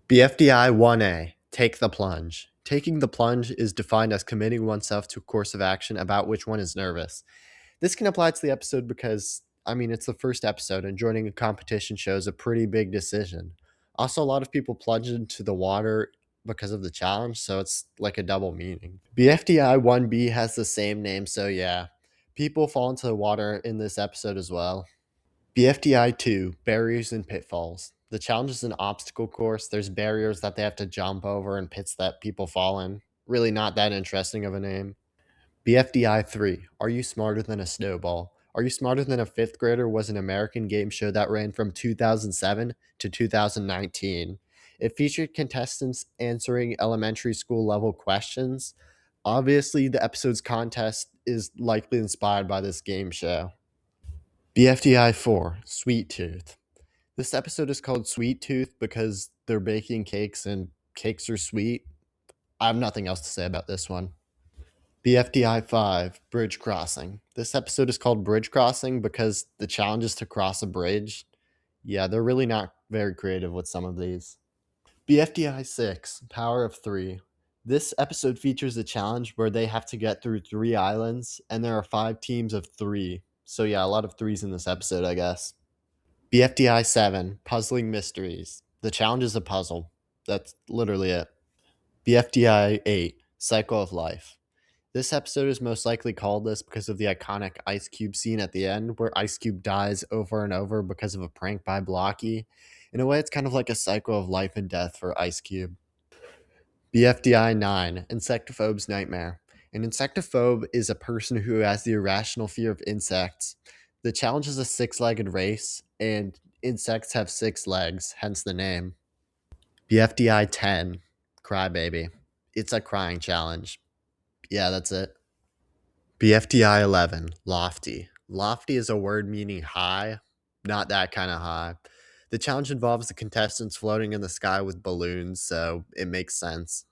BFDI 1A, take the plunge. Taking the plunge is defined as committing oneself to a course of action about which one is nervous. This can apply to the episode because, it's the first episode and joining a competition show is a pretty big decision. Also, a lot of people plunge into the water because of the challenge, so it's like a double meaning. BFDI 1B has the same name, so yeah, people fall into the water in this episode as well. BFDI 2, barriers and pitfalls. The challenge is an obstacle course. There's barriers that they have to jump over and pits that people fall in. Really not that interesting of a name. BFDI 3, Are You Smarter Than a Snowball? Are You Smarter Than a Fifth Grader was an American game show that ran from 2007 to 2019. It featured contestants answering elementary school level questions. Obviously, the episode's contest is likely inspired by this game show. BFDI 4, Sweet Tooth. This episode is called Sweet Tooth because they're baking cakes and cakes are sweet. I have nothing else to say about this one. BFDI 5, Bridge Crossing. This episode is called Bridge Crossing because the challenge is to cross a bridge. Yeah, they're really not very creative with some of these. BFDI 6, Power of 3. This episode features a challenge where they have to get through 3 islands, and there are 5 teams of 3. So yeah, a lot of 3s in this episode, I guess. BFDI 7, Puzzling Mysteries. The challenge is a puzzle. That's literally it. BFDI 8, Cycle of Life. This episode is most likely called this because of the iconic Ice Cube scene at the end, where Ice Cube dies over and over because of a prank by Blocky. In a way, it's kind of like a cycle of life and death for Ice Cube. BFDI 9, Insectophobe's Nightmare. An insectophobe is a person who has the irrational fear of insects. The challenge is a 6-legged race, and insects have 6 legs, hence the name. BFDI 10, Crybaby. It's a crying challenge. Yeah, that's it. BFDI 11, Lofty. Lofty is a word meaning high, not that kind of high. The challenge involves the contestants floating in the sky with balloons, so it makes sense.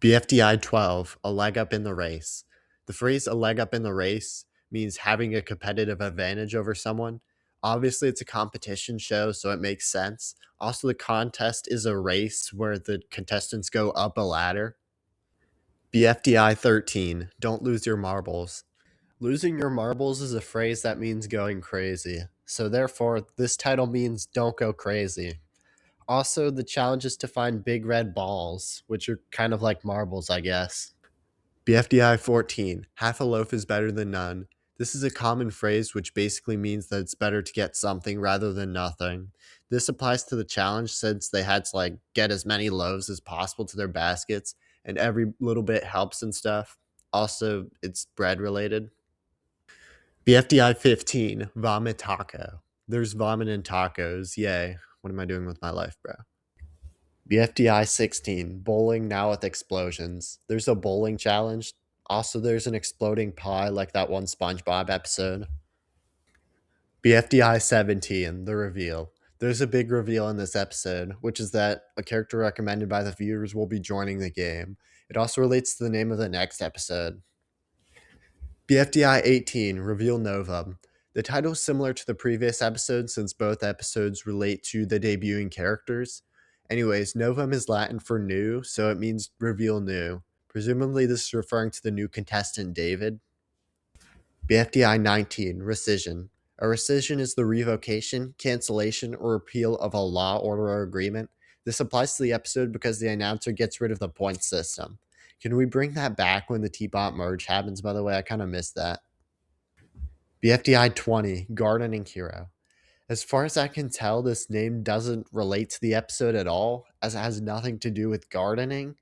BFDI 12, a leg up in the race. The phrase a leg up in the race means having a competitive advantage over someone. Obviously, it's a competition show, so it makes sense. Also, the contest is a race where the contestants go up a ladder. BFDI 13, don't lose your marbles. Losing your marbles is a phrase that means going crazy. So, therefore, this title means don't go crazy. Also, the challenge is to find big red balls, which are kind of like marbles, I guess. BFDI 14, half a loaf is better than none. This is a common phrase which basically means that it's better to get something rather than nothing. This applies to the challenge since they had to get as many loaves as possible to their baskets, and every little bit helps and stuff. Also, it's bread related. BFDI 15, vomit taco. There's vomit in tacos. Yay. What am I doing with my life, bro? BFDI 16, bowling now with explosions. There's a bowling challenge. Also, there's an exploding pie like that one SpongeBob episode. BFDI 17, the reveal. There's a big reveal in this episode, which is that a character recommended by the viewers will be joining the game. It also relates to the name of the next episode. BFDI 18, Reveal Nova. The title is similar to the previous episode since both episodes relate to the debuting characters. Anyways, Novum is Latin for new, so it means reveal new. Presumably this is referring to the new contestant David. BFDI 19, Rescission. A rescission is the revocation, cancellation, or repeal of a law, order, or agreement. This applies to the episode because the announcer gets rid of the point system. Can we bring that back when the TPOT merge happens, by the way? I kind of missed that. BFDI 20, Gardening Hero. As far as I can tell, this name doesn't relate to the episode at all, as it has nothing to do with gardening.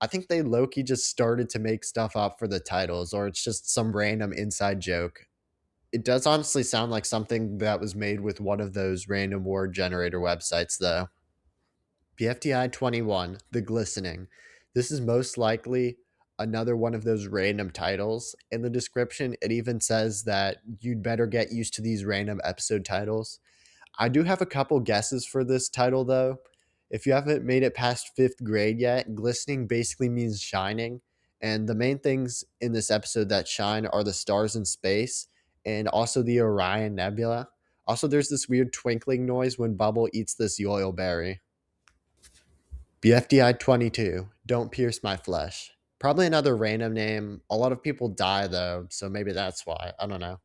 I think they low-key just started to make stuff up for the titles, or it's just some random inside joke. It does honestly sound like something that was made with one of those random word generator websites, though. BFDI 21, The Glistening. This is most likely another one of those random titles. In the description, it even says that you'd better get used to these random episode titles. I do have a couple guesses for this title, though. If you haven't made it past 5th grade yet, glistening basically means shining. And the main things in this episode that shine are the stars in space and also the Orion Nebula. Also, there's this weird twinkling noise when Bubble eats this yoil berry. BFDI 22, Don't Pierce My Flesh. Probably another random name. A lot of people die though, so maybe that's why. I don't know.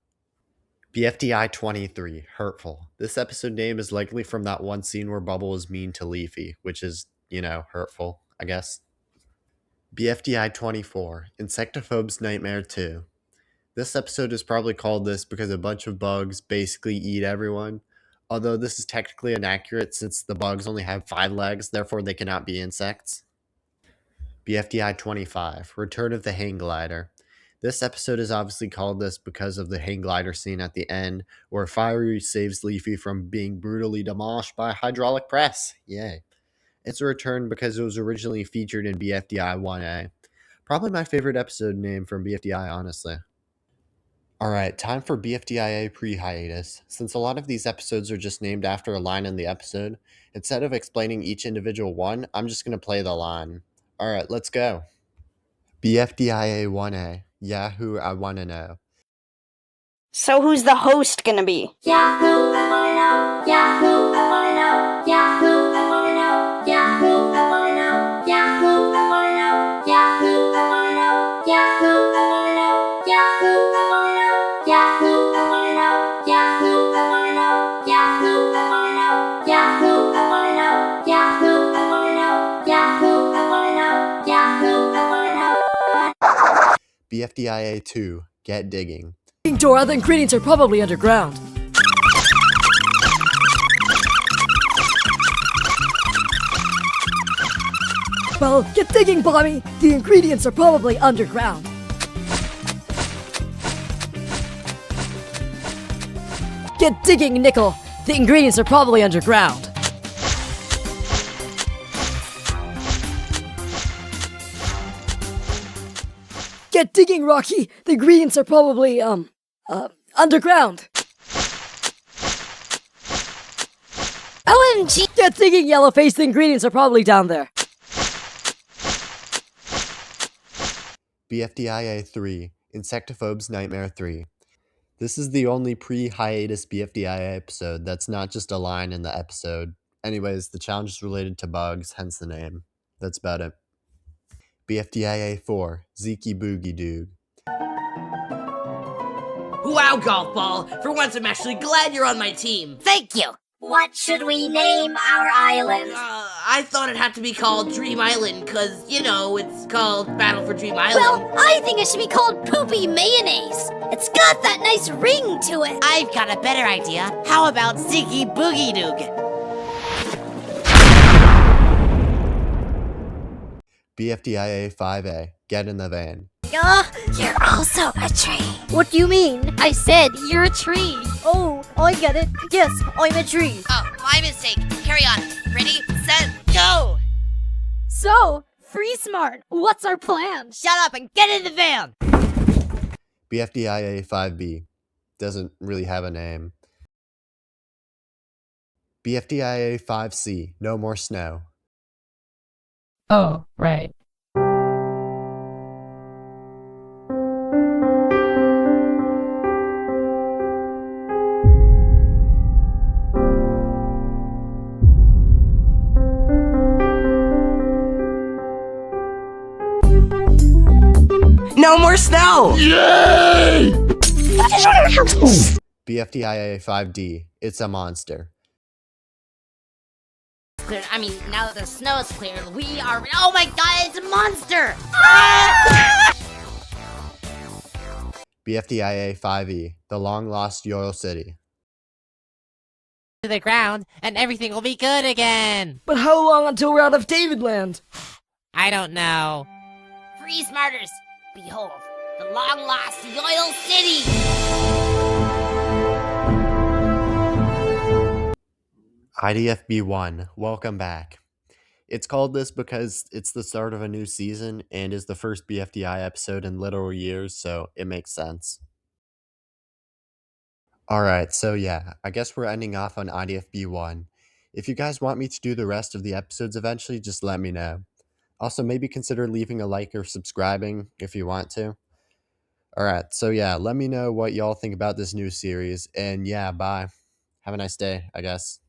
BFDI 23, Hurtful. This episode name is likely from that one scene where Bubble is mean to Leafy, which is, hurtful, I guess. BFDI 24, Insectophobe's Nightmare 2. This episode is probably called this because a bunch of bugs basically eat everyone. Although this is technically inaccurate since the bugs only have 5 legs, therefore they cannot be insects. BFDI 25, Return of the Hang Glider. This episode is obviously called this because of the hang glider scene at the end, where Fiery saves Leafy from being brutally demolished by a hydraulic press. Yay. It's a return because it was originally featured in BFDI 1A. Probably my favorite episode name from BFDI, honestly. Alright, time for BFDIA pre-hiatus. Since a lot of these episodes are just named after a line in the episode, instead of explaining each individual one, I'm just going to play the line. Alright, let's go. BFDIA 1A, Yahoo, I wanna know. So who's the host gonna be? Yahoo, I wanna know. Yahoo, I wanna know. Yahoo, I wanna know. Yahoo, I wanna know. Yahoo, I wanna know. Yahoo, I wanna know. Yahoo, I wanna know. Yahoo, I wanna know. Yahoo, I wanna know. Yahoo, I wanna know. Yahoo, I wanna know. Yahoo, I wanna know. Yahoo, I wanna know. Yahoo, I wanna know. Yahoo, I wanna know. BFDIA 2, Get Digging. Dora, the ingredients are probably underground. Well, get digging, Bobby! The ingredients are probably underground. Get digging, Nickel! The ingredients are probably underground. Get digging, Rocky! The ingredients are probably, underground. OMG! Get digging, Yellowface! The ingredients are probably down there. BFDIA 3, Insectophobe's Nightmare 3. This is the only pre-hiatus BFDIA episode that's not just a line in the episode. Anyways, the challenge is related to bugs, hence the name. That's about it. BFDIA 4, Zeke Boogie Doog. Wow, golf ball! For once, I'm actually glad you're on my team. Thank you! What should we name our island? I thought it had to be called Dream Island, cause, it's called Battle for Dream Island. Well, I think it should be called Poopy Mayonnaise. It's got that nice ring to it. I've got a better idea. How about Ziggy Boogie Doog? BFDIA 5A, Get in the Van. You're also a tree. What do you mean? I said you're a tree. Oh, I get it. Yes, I'm a tree. Oh, my mistake. Carry on. Ready, set, go! So, Free Smart, what's our plan? Shut up and get in the van! BFDIA 5B, doesn't really have a name. BFDIA 5C, No More Snow. Oh, right. No more snow! BFDIA 5D, It's a Monster. Clear. Now that the snow is cleared, we are. Oh my god, it's a monster! BFDIA 5E, The Long Lost Yoil City. To the ground, and everything will be good again. But how long until we're out of Davidland? I don't know. Free Smarters, behold, the long lost Yoil City! IDFB 1, Welcome Back. It's called this because it's the start of a new season and is the first BFDI episode in literal years, so it makes sense. Alright, so yeah, I guess we're ending off on IDFB 1. If you guys want me to do the rest of the episodes eventually, just let me know. Also, maybe consider leaving a like or subscribing if you want to. Alright, so yeah, let me know what y'all think about this new series, and yeah, bye. Have a nice day, I guess.